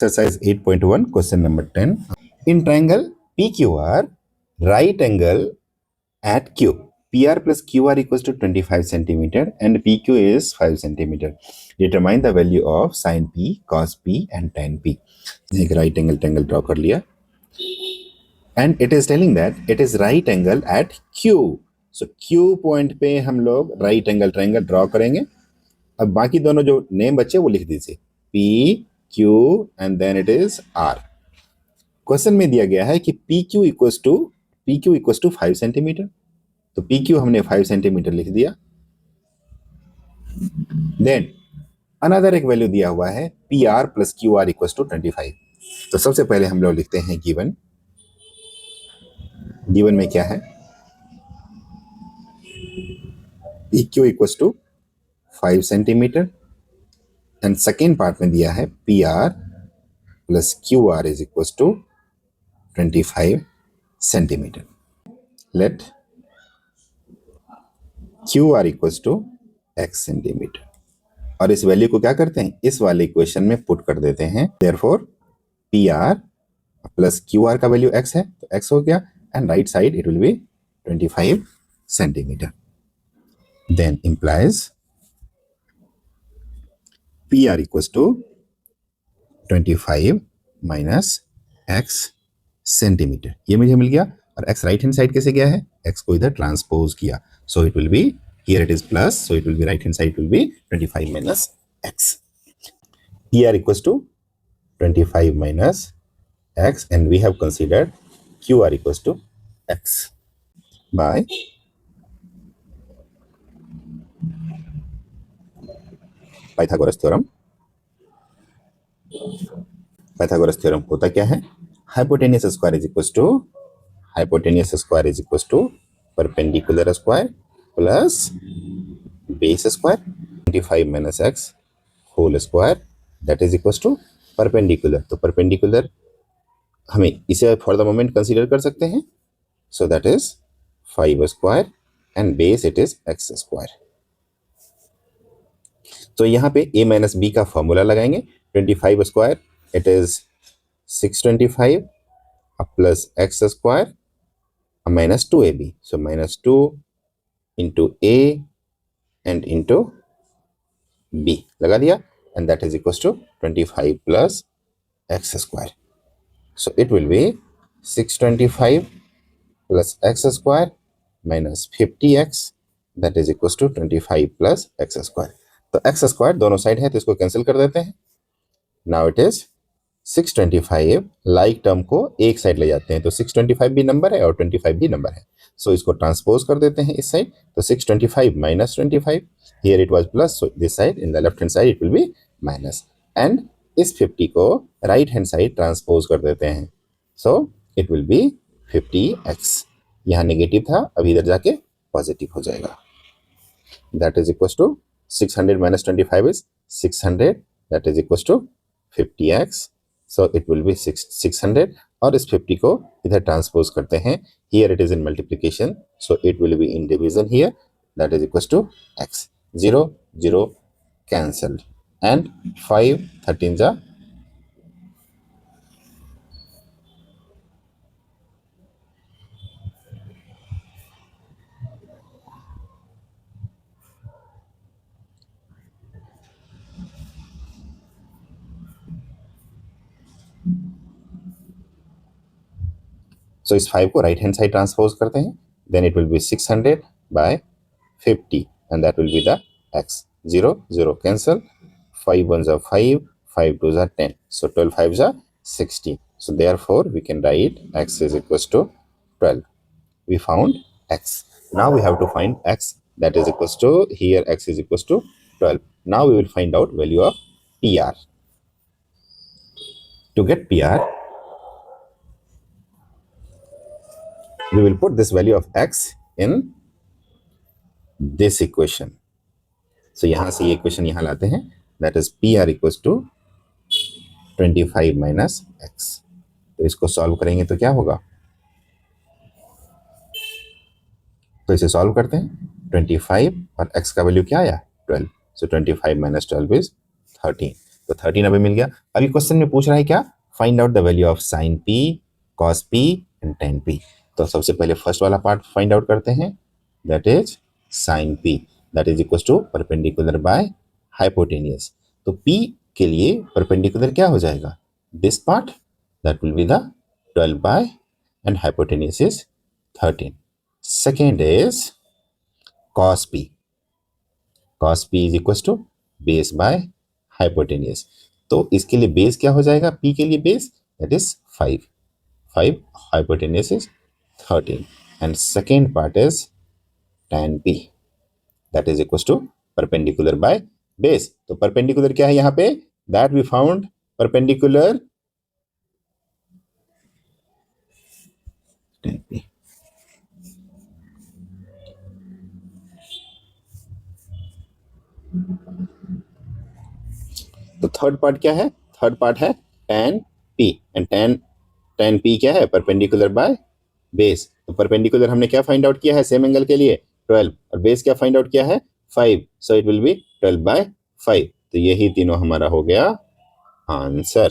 Exercise 8.1, question number 10. In triangle PQR, right angle at Q. PR plus QR equals to 25 centimeter and PQ is 5 centimeter. Determine the value of sin P, cos P and tan P. एक right angle triangle draw कर लिया. And it is telling that it is right angle at Q. So Q point पे हम लोग right angle triangle draw करेंगे. अब बाकी दोनों जो नेम बचे वो लिख दीजिए. P, Q and then it is R. Question में दिया गया है कि PQ इक्वल्स टू 5 सेंटीमीटर. तो PQ हमने 5 सेंटीमीटर लिख दिया. देन अनदर एक वैल्यू दिया हुआ है PR plus QR equals to 25. तो सबसे पहले हम लोग लिखते हैं गिवन में क्या है, PQ equals to 5 centimetre and second part में दिया है PR plus QR is equals to 25 centimetre. Let QR equals to x centimetre और इस वैल्यू को क्या करते हैं, इस वाले इक्वेशन में पुट कर देते हैं. देयरफॉर PR प्लस QR का वैल्यू x है तो x हो गया and right side it will be 25 centimetre. Then implies PR equals to 25 minus x centimetre. ये मुझे मिल गया और x राइट हैंड साइड कैसे गया है, x को इधर ट्रांसपोज किया. सो it will B, here it is plus, so it will be right hand side will be 25 minus x. PR equals to 25 minus x and we have considered QR equals to x by Pythagoras theorem. Pythagoras theorem होता क्या है, hypotenuse square is equals to perpendicular square plus base square 25 minus x whole square that is equals to perpendicular. तो perpendicular हमें इसे for the moment consider कर सकते हैं. So that is 5 square and base it is x square. तो यहाँ पे a minus b का फॉर्मूला लगाएंगे. 25 square it is 625 plus x square minus 2ab. So minus 2 into a and into b लगा दिया and that is equals to 25 plus x square. So it will be 625 plus x square minus 50x that is equals to 25 plus x square. तो x square दोनों side है तो इसको cancel कर देते हैं. Now it is 625 like term को एक साइड ले जाते हैं तो 625 भी नंबर है और 25 भी नंबर है. सो इसको ट्रांसपोज कर देते हैं इस साइड. तो 625 minus 25, here it was plus, so this side in the left hand side it will B minus and इस 50 को राइट हैंड साइड ट्रांसपोज कर देते हैं. सो इट विल बी 50x. यहाँ नेगेटिव था, अभी इधर जाके पॉजिटिव हो जाएगा. That is equal to 600 minus 25 is 600 that is equal to 50x. So it will be 600 और इस 50 को इधर ट्रांसपोज करते हैं. Here it is in multiplication, so it will be in division here. That is equals to x. 0, 0 cancelled and 5 13 जा So इस 5 को right hand side transpose करते हैं. Then it will be 600 by 50 and that will be the x. 0, 0 cancel. 5 1s are 5, 5 2s are 10. So 12 5s are 60. So therefore we can write x is equals to 12. We found x. Now we have to find x that is equals to, here x is equals to 12. Now we will find out value of PR. To get PR, we will put this value of x in this equation. So यहाँ से ये equation यहाँ लाते हैं. That is PR equals to 25 minus x. तो इसको solve करेंगे तो क्या होगा, तो इसे सॉल्व करते हैं. 25 और x का वैल्यू क्या आया 12. So 25 minus 12 is 13. तो 13 अभी मिल गया। अभी क्वेश्चन में पूछ रहा है क्या, find out the value of sine P, cos P and ten P. तो सबसे पहले फर्स्ट वाला पार्ट फाइंड आउट करते हैं, that is sine P, that is equal to perpendicular by hypotenuse. तो पी के लिए परपेंडिकुलर क्या हो जाएगा, this part, that will be the 12 by and hypotenuse is 13। Second is cos p, cos p is equal to base by hypotenuse. तो इसके लिए base क्या हो जाएगा, p के लिए base that is 5, 5 hypotenuse is 13 and second part is tan p that is equals to perpendicular by base। तो perpendicular क्या है यहाँ पे, that we found perpendicular tan p। तो थर्ड पार्ट क्या है, थर्ड पार्ट है tan p and tan p क्या है, परपेंडिकुलर बाय बेस। तो परपेंडिकुलर हमने क्या फाइंड आउट किया है सेम एंगल के लिए 12 और बेस क्या फाइंड आउट किया है 5, so it will be 12 by 5। तो यही तीनों हमारा हो गया आंसर।